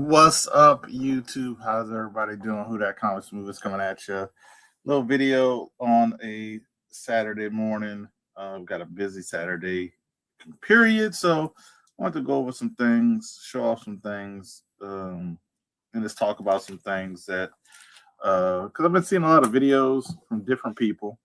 What's up, YouTube? How's everybody doing? Who that comics movie is coming at you? Little video on a Saturday morning. We've got a busy Saturday period, so I want to go over some things, show off some things, and just talk about some things that because I've been seeing a lot of videos from different people,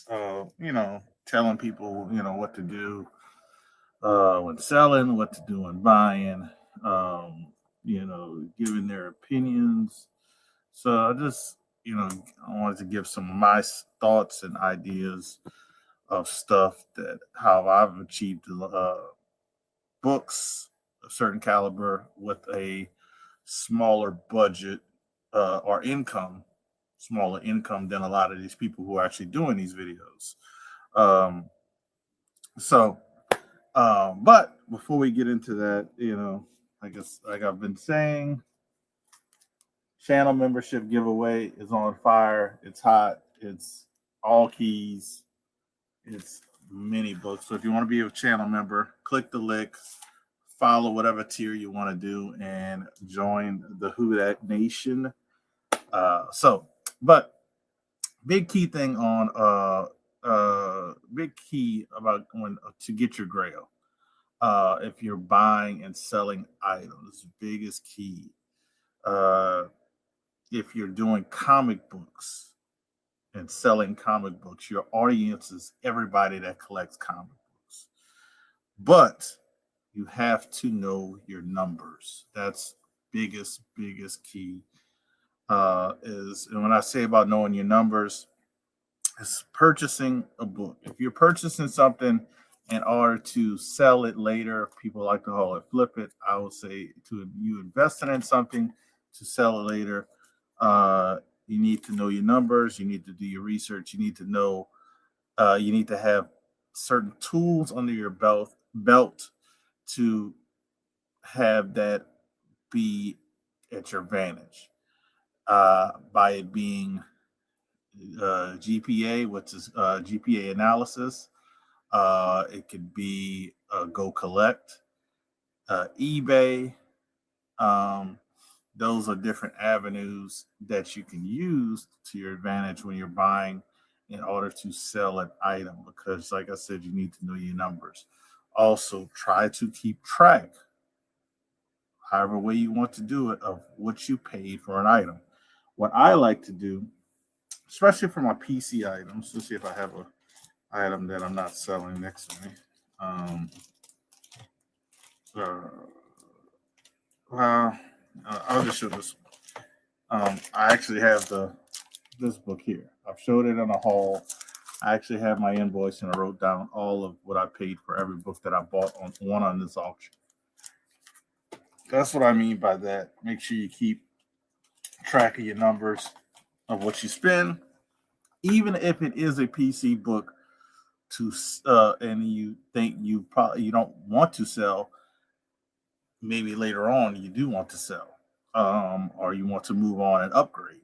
telling people what to do when selling, what to do when buying, giving their opinions. So I wanted to give some of my thoughts and ideas of stuff that how I've achieved books of certain caliber with a smaller budget or income, smaller income than a lot of these people who are actually doing these videos. Um, so but before we get into that, I guess like I've been saying, channel membership giveaway is on fire. It's hot. It's all keys. It's mini books. So if you want to be a channel member, click the link, follow whatever tier you want to do, and join the Who That Nation. But big key thing on big key about when to get your Grail. If you're buying and selling items, biggest key. If you're doing comic books and selling comic books, your audience is everybody that collects comic books. But you have to know your numbers. That's biggest key. And when I say about knowing your numbers, it's purchasing a book. If you're purchasing something in order to sell it later, people like to call it flip it. I would say to you investing in something to sell it later, you need to know your numbers. You need to do your research. You need to know. You need to have certain tools under your belt to have that be at your advantage. By it being GPA, which is GPA analysis. It could be Go Collect, eBay. Those are different avenues that you can use to your advantage when you're buying in order to sell an item. Because, like I said, you need to know your numbers. Also, try to keep track, however way you want to do it, of what you paid for an item. What I like to do, especially for my PC items, let's see if I have a item that I'm not selling next to me. Um, uh, well, I'll just show this. I actually have this book here. I've showed it in a haul. I actually have my invoice and I wrote down all of what I paid for every book that I bought on this auction. That's what I mean by that. Make sure you keep track of your numbers of what you spend, even if it is a PC book and you think you don't want to sell. Maybe later on you do want to sell, or you want to move on and upgrade,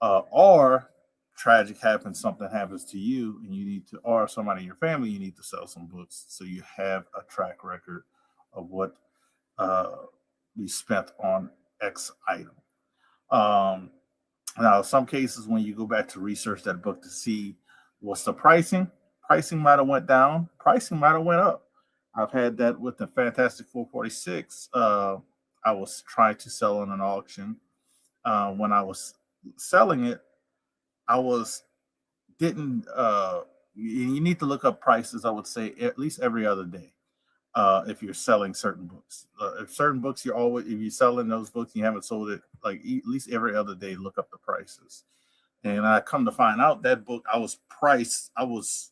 or tragic happens, something happens to you and you need to, or somebody in your family, you need to sell some books, so you have a track record of what you spent on X item. Now, some cases when you go back to research that book to see what's the pricing might have went down, pricing might have went up. I've had that with the Fantastic 446. I was trying to sell in an auction. When I was selling it, I was didn't. You need to look up prices. I would say at least every other day. If you're selling certain books, if certain books you're always, if you're selling those books and you haven't sold it, like at least every other day, look up the prices. And I come to find out that book I was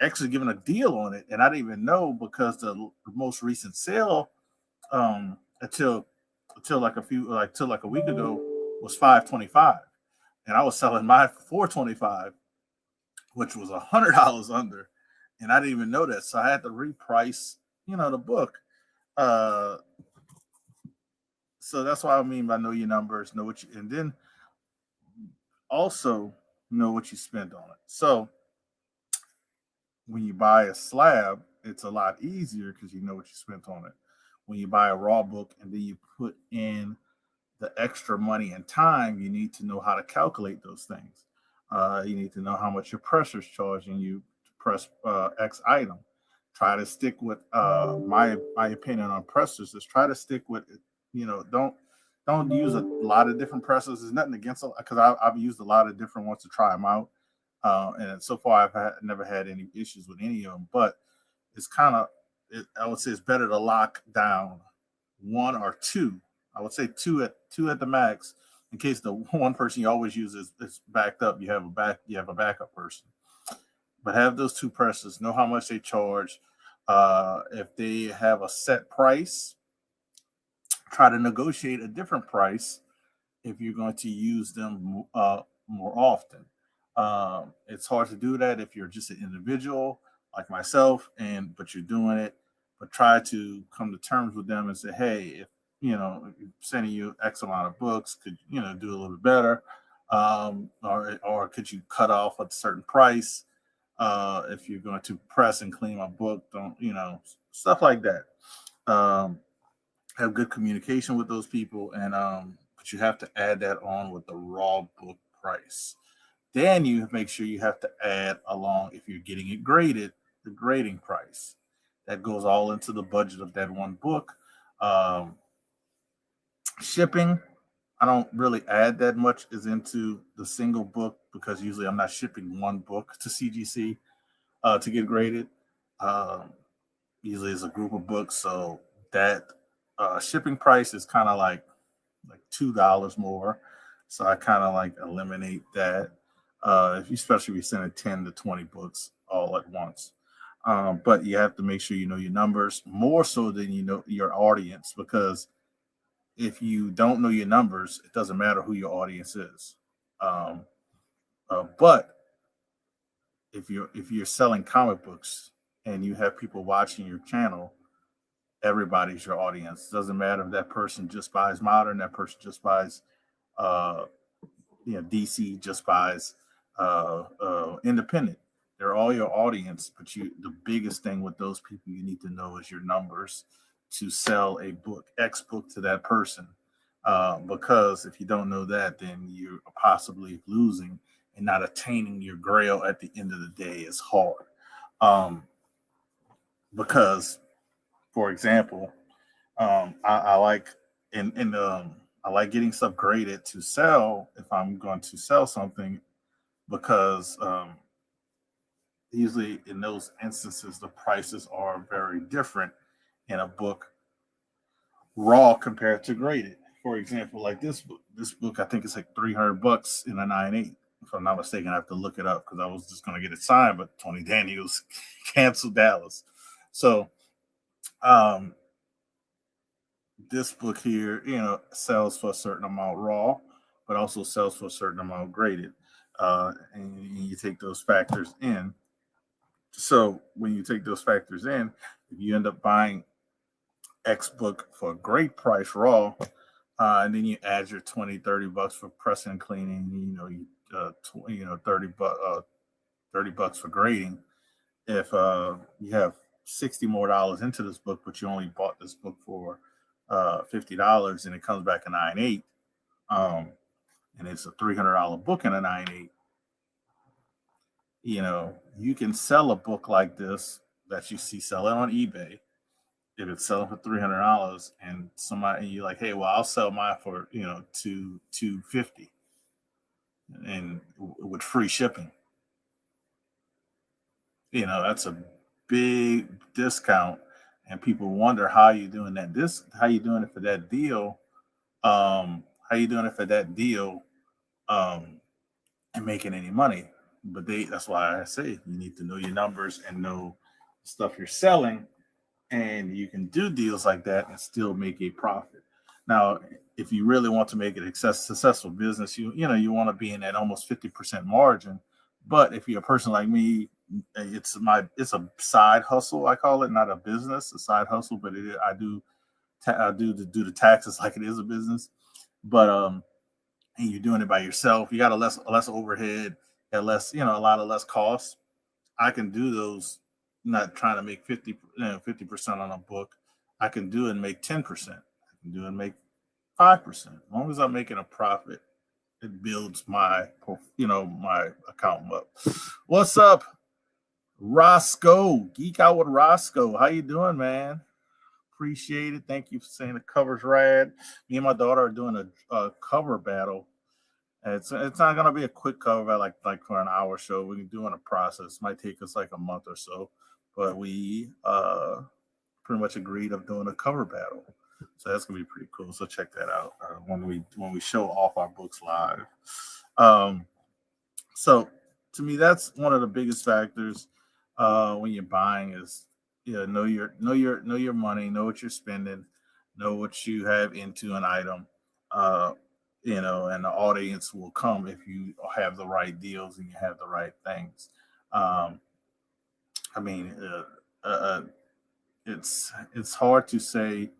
actually given a deal on it, and I didn't even know because the most recent sale until till like a week ago was $525, and I was selling mine for $425, which was $100 under, and I didn't even know that, so I had to reprice the book. Uh, so that's what I mean by know your numbers, know what you, and then also know what you spend on it. So when you buy a slab, it's a lot easier because you know what you spent on it. when you buy a raw book and then you put in the extra money and time, you need to know how to calculate those things. You need to know how much your presser's charging you to press X item. Try to stick with my opinion on pressers is try to stick with, don't use a lot of different pressers. There's nothing against it because I've used a lot of different ones to try them out, and so far never had any issues with any of them. But it's kind of, I would say it's better to lock down one or two. I would say two at the max, in case the one person you always use is backed up. You have a backup person, but have those two presses. Know how much they charge. If they have a set price, try to negotiate a different price if you're going to use them more often. It's hard to do that if you're just an individual like myself, but you're doing it. But try to come to terms with them and say, hey, if sending you X amount of books, could do a little bit better, or could you cut off at a certain price? If you're going to press and clean my book, don't stuff like that. Um, have good communication with those people, and but you have to add that on with the raw book price. Then you make sure you have to add along, if you're getting it graded, the grading price. That goes all into the budget of that one book. Um, Shipping, I don't really add that much is into the single book because usually I'm not shipping one book to CGC to get graded. Um, Usually it's a group of books, so that shipping price is kind of like $2 more. So I kind of like eliminate that. If you, especially if you're sending 10 to 20 books all at once. But you have to make sure you know your numbers more so than you know your audience, because if you don't know your numbers, it doesn't matter who your audience is. Um, but if you're selling comic books and you have people watching your channel, everybody's your audience. It doesn't matter if that person just buys modern, that person just buys uh, DC, just buys independent. They're all your audience, but the biggest thing with those people you need to know is your numbers to sell a book, X book to that person. Because if you don't know that, then you're possibly losing and not attaining your grail at the end of the day is hard. Um, because, for example, I like I like getting stuff graded to sell if I'm going to sell something, because usually in those instances the prices are very different in a book raw compared to graded. For example, like this book I think it's like $300 in a 9.8. If I'm not mistaken, I have to look it up because I was just going to get it signed, but Tony Daniels canceled Dallas. So um, this book here, sells for a certain amount raw, but also sells for a certain amount graded. And you take those factors in. So when you take those factors in, if you end up buying X book for a great price raw, and then you add your 20-30 bucks for pressing and cleaning, 30 bucks for grading. If you have $60 more into this book, but you only bought this book for $50 and it comes back a 9.8, um, and it's a $300 book in a 9.8, you can sell a book like this that you see selling on eBay. If it's selling for $300 and somebody, and you're like, hey, well, I'll sell mine for $250 and with free shipping. That's a big discount, and people wonder how you doing that. How you doing it for that deal? How you doing it for that deal? And making any money? But that's why I say you need to know your numbers and know the stuff you're selling, and you can do deals like that and still make a profit. Now, if you really want to make it a successful business, you want to be in that almost 50% margin. But if you're a person like me, it's a side hustle. I call it, not a business, a side hustle. But I do the taxes like it is a business. But and you're doing it by yourself, you got a less overhead, a a lot of less costs. I can do those, not trying to make 50% on a book. I can do and make 10%. I can do and make 5%. As long as I'm making a profit, it builds my, my account up. What's up, Roscoe? Geek Out with Roscoe. How you doing, man? Appreciate it. Thank you for saying the cover's rad. Me and my daughter are doing a cover battle. It's not gonna be a quick cover battle like for an hour show. We're doing a process. It might take us like a month or so, but we pretty much agreed of doing a cover battle. So that's gonna be pretty cool. So check that out when we show off our books live. So to me, that's one of the biggest factors when you're buying is know your money, know what you're spending, know what you have into an item. And the audience will come if you have the right deals and you have the right things. It's hard to say.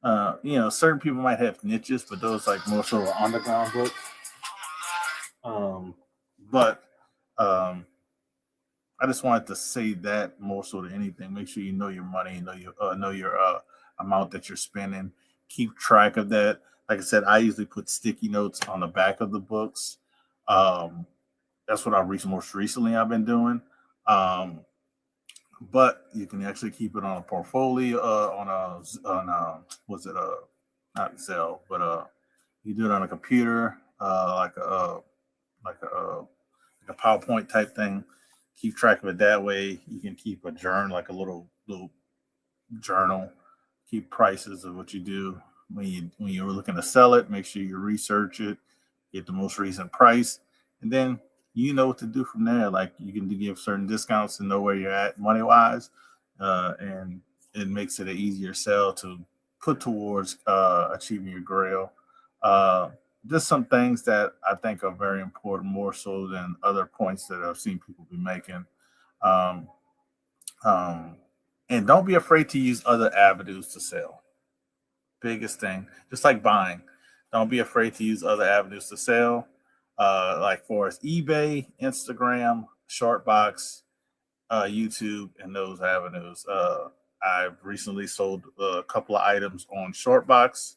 Certain people might have niches, but those like more sort of underground books. But I just wanted to say that more so than anything. Make sure you know your money, know your amount that you're spending. Keep track of that. Like I said, I usually put sticky notes on the back of the books. That's what most recently I've been doing. But you can actually keep it on a portfolio, not Zelle, but you do it on a computer, like a PowerPoint type thing. Keep track of it that way. You can keep a journal, like a little journal. Keep prices of what you do when you're looking to sell it. Make sure you research it, get the most recent price, and then you know what to do from there. Like you can give certain discounts to know where you're at money wise, and it makes it an easier sell to put towards achieving your Grail. Just some things that I think are very important, more so than other points that I've seen people be making. And don't be afraid to use other avenues to sell. Biggest thing, just like buying. Don't be afraid to use other avenues to sell. Like for us, eBay, Instagram, Shortbox, YouTube, and those avenues. I've recently sold a couple of items on Shortbox.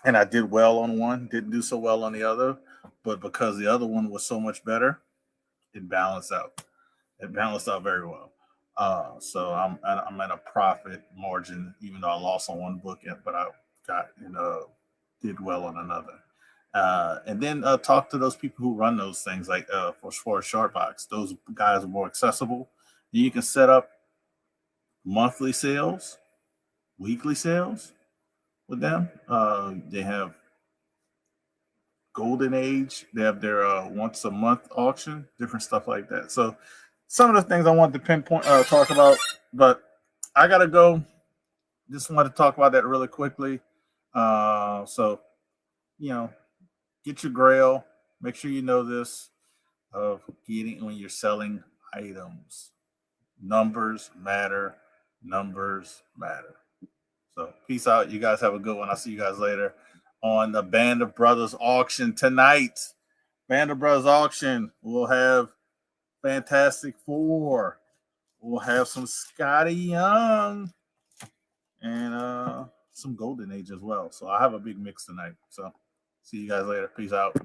And I did well on one, didn't do so well on the other, but because the other one was so much better, it balanced out. It balanced out very well. So I'm at a profit margin, even though I lost on one book, but I got did well on another. And then talk to those people who run those things, like for Shortbox. Those guys are more accessible. You can set up monthly sales, weekly sales with them. They have Golden Age. They have their once a month auction, different stuff like that. So some of the things I wanted to pinpoint, talk about, but I gotta go. Just wanted to talk about that really quickly. So get your Grail. Make sure you know this of getting when you're selling items. Numbers matter. Numbers matter. So peace out. You guys have a good one. I'll see you guys later on the Band of Brothers auction tonight. Band of Brothers auction. We'll have Fantastic Four. We'll have some Scotty Young and some Golden Age as well. So I have a big mix tonight. So see you guys later. Peace out.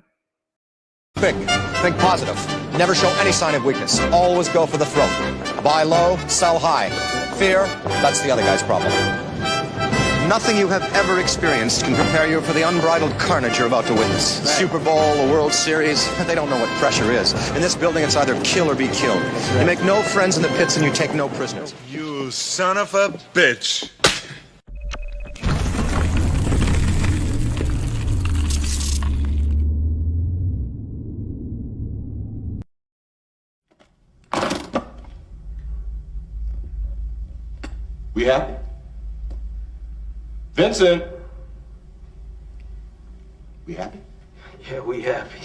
Think positive. Never show any sign of weakness. Always go for the throat. Buy low, sell high. Fear, that's the other guy's problem. Nothing you have ever experienced can prepare you for the unbridled carnage you're about to witness. Right. Super Bowl, the World Series, they don't know what pressure is. In this building, it's either kill or be killed. Right. You make no friends in the pits and you take no prisoners. You son of a bitch. We happy? Vincent! We happy? Yeah, we happy.